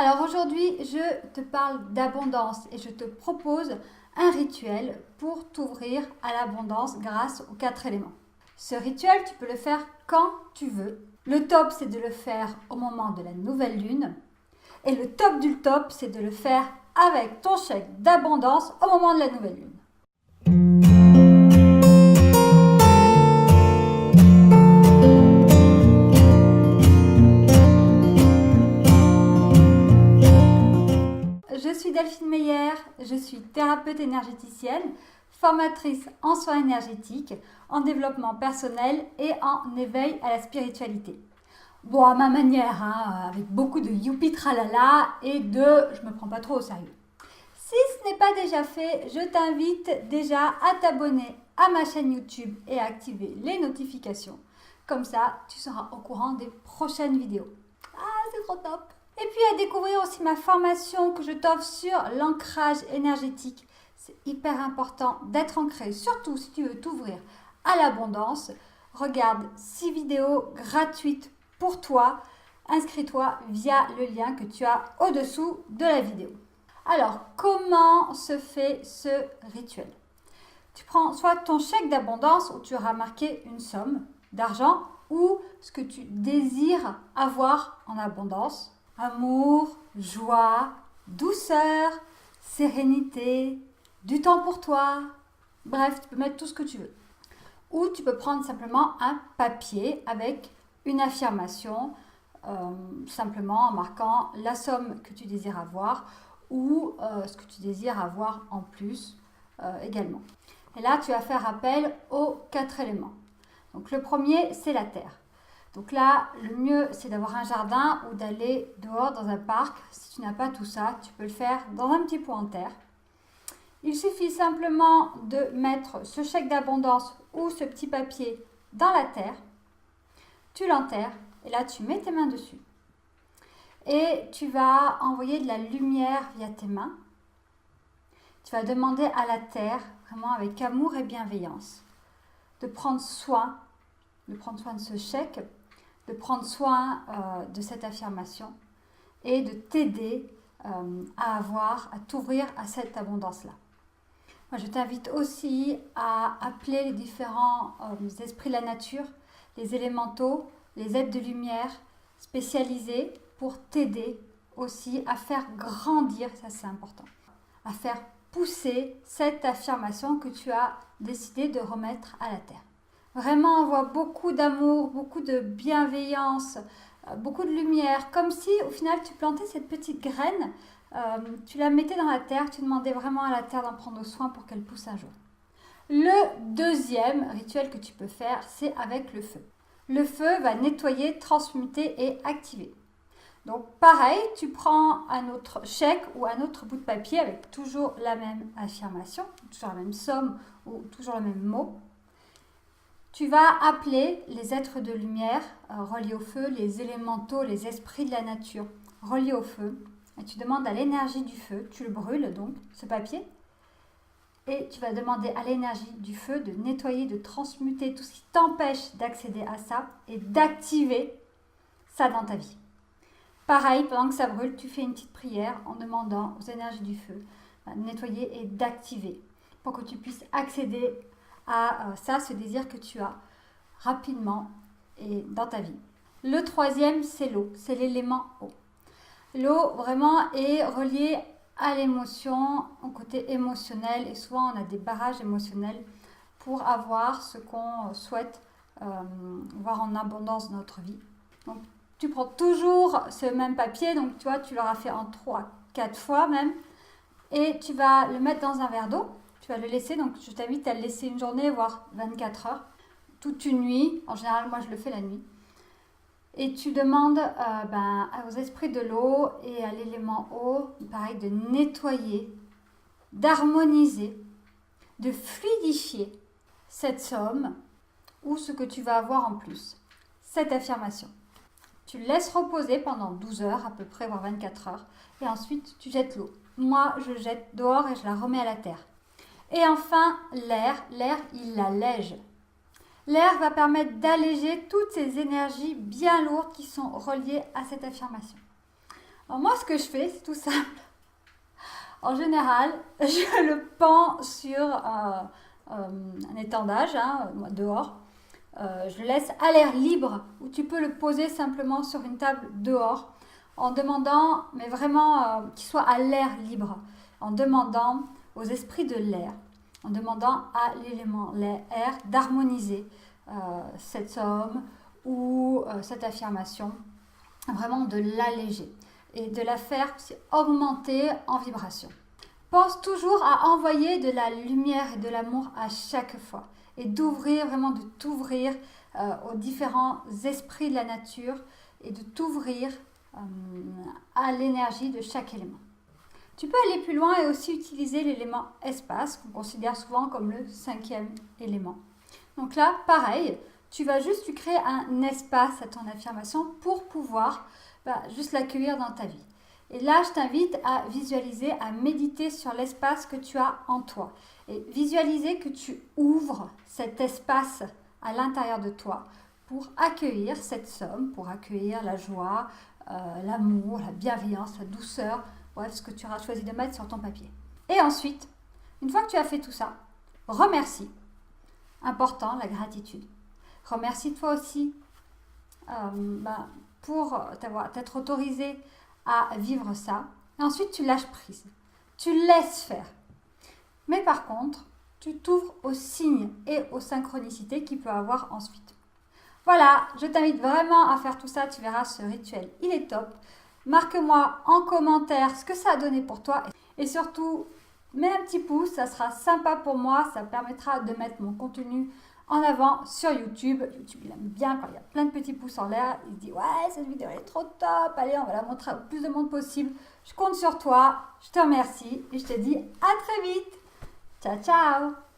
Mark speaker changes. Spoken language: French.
Speaker 1: Alors aujourd'hui, je te parle d'abondance et je te propose un rituel pour t'ouvrir à l'abondance grâce aux 4 éléments. Ce rituel, tu peux le faire quand tu veux. Le top, c'est de le faire au moment de la nouvelle lune. Et le top du top, c'est de le faire avec ton chèque d'abondance au moment de la nouvelle lune. Je suis Delphine Meyer, je suis thérapeute énergéticienne, formatrice en soins énergétiques, en développement personnel et en éveil à la spiritualité. Bon, à ma manière, avec beaucoup de youpi tralala et de je me prends pas trop au sérieux. Si ce n'est pas déjà fait, je t'invite déjà à t'abonner à ma chaîne YouTube et à activer les notifications. Comme ça, tu seras au courant des prochaines vidéos. Ah, c'est trop top! Et puis à découvrir aussi ma formation que je t'offre sur l'ancrage énergétique. C'est hyper important d'être ancré, surtout si tu veux t'ouvrir à l'abondance. Regarde 6 vidéos gratuites pour toi. Inscris-toi via le lien que tu as au-dessous de la vidéo. Alors, comment se fait ce rituel? Tu prends soit ton chèque d'abondance où tu auras marqué une somme d'argent ou ce que tu désires avoir en abondance. Amour, joie, douceur, sérénité, du temps pour toi. Bref, tu peux mettre tout ce que tu veux. Ou tu peux prendre simplement un papier avec une affirmation, simplement en marquant la somme que tu désires avoir ou ce que tu désires avoir en plus également. Et là, tu vas faire appel aux 4 éléments. Donc le premier, c'est la terre. Donc là, le mieux, c'est d'avoir un jardin ou d'aller dehors dans un parc. Si tu n'as pas tout ça, tu peux le faire dans un petit pot en terre. Il suffit simplement de mettre ce chèque d'abondance ou ce petit papier dans la terre. Tu l'enterres et là, tu mets tes mains dessus. Et tu vas envoyer de la lumière via tes mains. Tu vas demander à la terre, vraiment avec amour et bienveillance, de prendre soin de ce chèque, de prendre soin de cette affirmation et de t'aider à t'ouvrir à cette abondance-là. Moi, je t'invite aussi à appeler les différents esprits de la nature, les élémentaux, les êtres de lumière spécialisés pour t'aider aussi à faire grandir, ça c'est important, à faire pousser cette affirmation que tu as décidé de remettre à la terre. Vraiment, on voit beaucoup d'amour, beaucoup de bienveillance, beaucoup de lumière, comme si au final tu plantais cette petite graine, tu la mettais dans la terre, tu demandais vraiment à la terre d'en prendre soin pour qu'elle pousse un jour. Le deuxième rituel que tu peux faire, c'est avec le feu. Le feu va nettoyer, transmuter et activer. Donc pareil, tu prends un autre chèque ou un autre bout de papier avec toujours la même affirmation, toujours la même somme ou toujours le même mot. Tu vas appeler les êtres de lumière reliés au feu, les élémentaux, les esprits de la nature reliés au feu. Et tu demandes à l'énergie du feu, tu le brûles donc, ce papier. Et tu vas demander à l'énergie du feu de nettoyer, de transmuter tout ce qui t'empêche d'accéder à ça et d'activer ça dans ta vie. Pareil, pendant que ça brûle, tu fais une petite prière en demandant aux énergies du feu de nettoyer et d'activer pour que tu puisses accéder à ça, ce désir que tu as rapidement et dans ta vie. Le troisième, c'est l'eau, c'est l'élément eau. L'eau vraiment est reliée à l'émotion, au côté émotionnel et souvent on a des barrages émotionnels pour avoir ce qu'on souhaite voir en abondance dans notre vie. Donc tu prends toujours ce même papier, donc tu vois, tu l'auras fait en 3-4 fois même, et tu vas le mettre dans un verre d'eau. Tu vas le laisser, donc je t'invite à le laisser une journée, voire 24 heures, toute une nuit. En général, moi, je le fais la nuit. Et tu demandes aux esprits de l'eau et à l'élément eau, pareil, de nettoyer, d'harmoniser, de fluidifier cette somme ou ce que tu vas avoir en plus, cette affirmation. Tu le laisses reposer pendant 12 heures à peu près, voire 24 heures, et ensuite tu jettes l'eau. Moi, je jette dehors et je la remets à la terre. Et enfin, l'air, il l'allège. L'air va permettre d'alléger toutes ces énergies bien lourdes qui sont reliées à cette affirmation. Alors moi, ce que je fais, c'est tout simple. En général, je le pends sur un étendage, dehors. Je le laisse à l'air libre, ou tu peux le poser simplement sur une table dehors, en demandant, mais vraiment qu'il soit à l'air libre, en demandant aux esprits de l'air, en demandant à l'élément l'air d'harmoniser cette somme ou cette affirmation, vraiment de l'alléger et de la faire augmenter en vibration. Pense toujours à envoyer de la lumière et de l'amour à chaque fois et d'ouvrir, vraiment de t'ouvrir aux différents esprits de la nature et de t'ouvrir à l'énergie de chaque élément. Tu peux aller plus loin et aussi utiliser l'élément espace qu'on considère souvent comme le 5e élément. Donc là, pareil, tu vas juste créer un espace à ton affirmation pour pouvoir juste l'accueillir dans ta vie. Et là, je t'invite à visualiser, à méditer sur l'espace que tu as en toi. Et visualiser que tu ouvres cet espace à l'intérieur de toi pour accueillir cette somme, pour accueillir la joie, l'amour, la bienveillance, la douceur, bref, ce que tu auras choisi de mettre sur ton papier. Et ensuite, une fois que tu as fait tout ça, remercie. Important, la gratitude. Remercie toi aussi pour t'être autorisé à vivre ça. Et ensuite, tu lâches prise. Tu laisses faire. Mais par contre, tu t'ouvres aux signes et aux synchronicités qu'il peut avoir ensuite. Voilà, je t'invite vraiment à faire tout ça. Tu verras ce rituel, il est top. Marque-moi en commentaire ce que ça a donné pour toi. Et surtout, mets un petit pouce, ça sera sympa pour moi. Ça permettra de mettre mon contenu en avant sur YouTube. YouTube, il aime bien quand il y a plein de petits pouces en l'air. Il se dit, ouais, cette vidéo est trop top. Allez, on va la montrer au plus de monde possible. Je compte sur toi. Je te remercie et je te dis à très vite. Ciao, ciao.